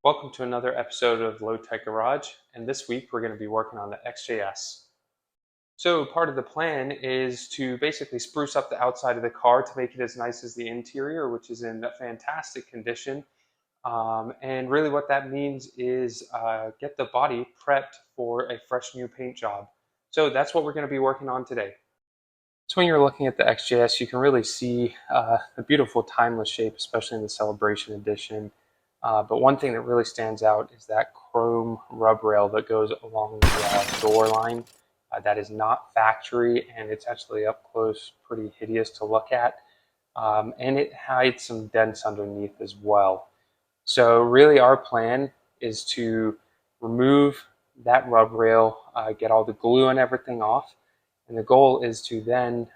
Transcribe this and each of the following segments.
Welcome to another episode of Low Tech Garage, and this week we're going to be working on the XJS. So part of the plan is to basically spruce up the outside of the car to make it as nice as the interior, which is in fantastic condition. And really what that means is get the body prepped for a fresh new paint job. So that's what we're going to be working on today. So when you're looking at the XJS, you can really see the beautiful timeless shape, especially in the Celebration Edition. But one thing that really stands out is that chrome rub rail that goes along the door line. That is not factory, and it's actually up close pretty hideous to look at. And it hides some dents underneath as well. So really our plan is to remove that rub rail, get all the glue and everything off. And the goal is to then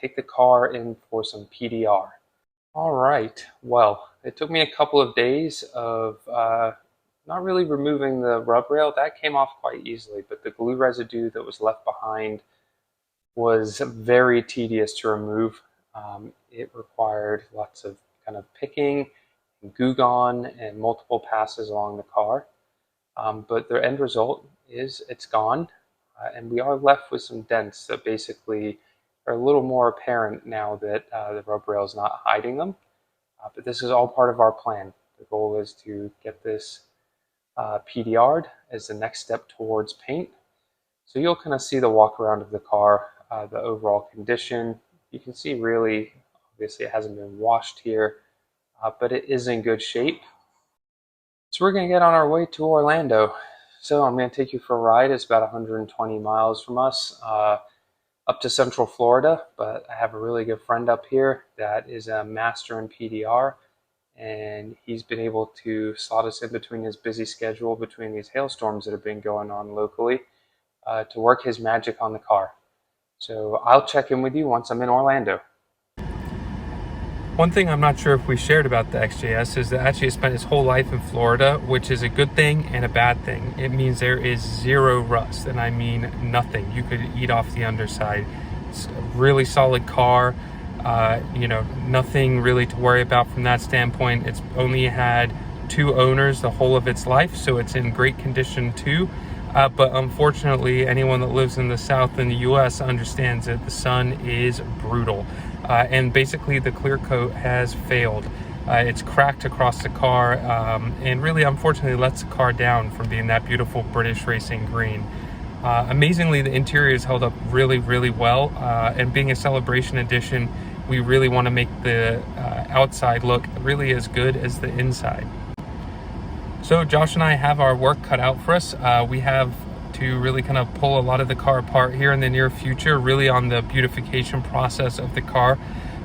take the car in for some PDR. All right, well, it took me a couple of days of not really removing the rub rail. That came off quite easily, but the glue residue that was left behind was very tedious to remove. It required lots of kind of picking, and Goo Gone, and multiple passes along the car. But the end result is it's gone, and we are left with some dents that basically are a little more apparent now that the rub rail is not hiding them. But this is all part of our plan. The goal is to get this PDR'd as the next step towards paint. So you'll kind of see the walk around of the car, the overall condition. You can see really, obviously it hasn't been washed here, but it is in good shape. So we're going to get on our way to Orlando. So I'm going to take you for a ride. It's about 120 miles from us up to Central Florida, but I have a really good friend up here that is a master in PDR, and he's been able to slot us in between his busy schedule between these hailstorms that have been going on locally to work his magic on the car. So I'll check in with you once I'm in Orlando. One thing I'm not sure if we shared about the XJS is that actually it spent his whole life in Florida, which is a good thing and a bad thing. It means there is zero rust, and I mean nothing. You could eat off the underside. It's a really solid car. Nothing really to worry about from that standpoint. It's only had 2 owners the whole of its life, so it's in great condition too. But unfortunately, anyone that lives in the South in the US understands that the sun is brutal. And basically the clear coat has failed. It's cracked across the car and really unfortunately lets the car down from being that beautiful British racing green. Amazingly, the interior has held up really, really well. And being a Celebration Edition, we really want to make the outside look really as good as the inside. So Josh and I have our work cut out for us. We have to really kind of pull a lot of the car apart here in the near future, really on the beautification process of the car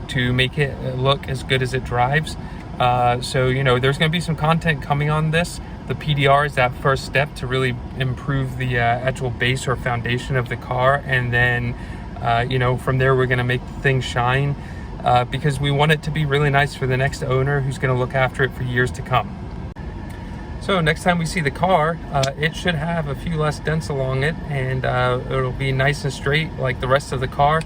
to make it look as good as it drives. There's going to be some content coming on this. The PDR is that first step to really improve the actual base or foundation of the car. And then, from there, we're going to make things shine because we want it to be really nice for the next owner who's going to look after it for years to come. So next time we see the car, it should have a few less dents along it, and it'll be nice and straight like the rest of the car.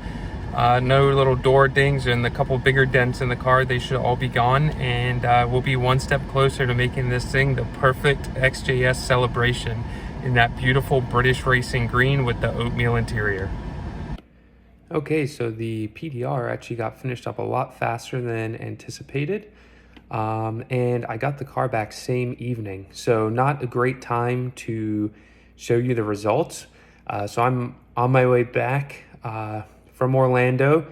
No little door dings and a couple bigger dents in the car. They should all be gone, and we'll be one step closer to making this thing the perfect XJS Celebration in that beautiful British racing green with the oatmeal interior. Okay, so the PDR actually got finished up a lot faster than anticipated. And I got the car back same evening, so not a great time to show you the results. So I'm on my way back from Orlando,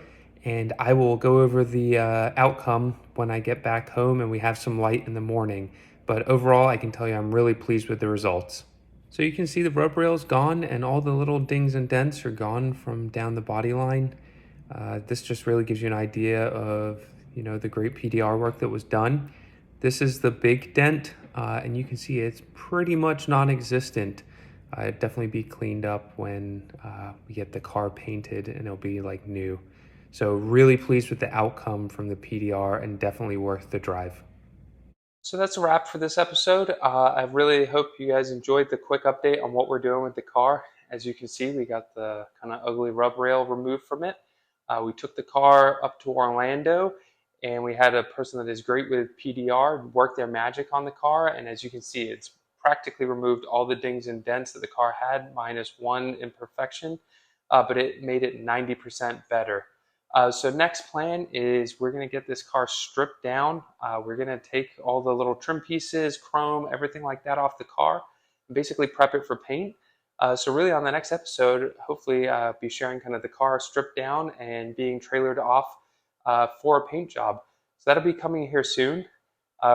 and I will go over the outcome when I get back home and we have some light in the morning. But overall, I can tell you I'm really pleased with the results. So you can see the rub rail is gone and all the little dings and dents are gone from down the body line. This just really gives you an idea of the great PDR work that was done. This is the big dent, and you can see it's pretty much non-existent. It'd definitely be cleaned up when we get the car painted, and it'll be like new. So really pleased with the outcome from the PDR, and definitely worth the drive. So that's a wrap for this episode. I really hope you guys enjoyed the quick update on what we're doing with the car. As you can see, we got the kind of ugly rub rail removed from it. We took the car up to Orlando, and we had a person that is great with PDR work their magic on the car, and as you can see, it's practically removed all the dings and dents that the car had, minus one imperfection, but it made it 90% better. So next plan is we're going to get this car stripped down. We're going to take all the little trim pieces, chrome, everything like that off the car, and basically prep it for paint. So really on the next episode, hopefully be sharing kind of the car stripped down and being trailered off for a paint job. So that'll be coming here soon.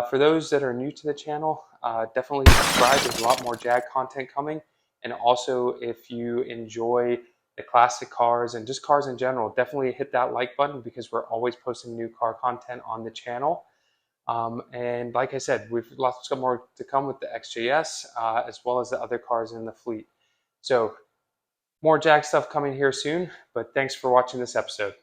For those that are new to the channel, definitely subscribe. There's a lot more Jag content coming. And also, if you enjoy the classic cars and just cars in general, definitely hit that like button because we're always posting new car content on the channel. And like I said, we've lots more to come with the XJS as well as the other cars in the fleet. So more Jag stuff coming here soon, but thanks for watching this episode.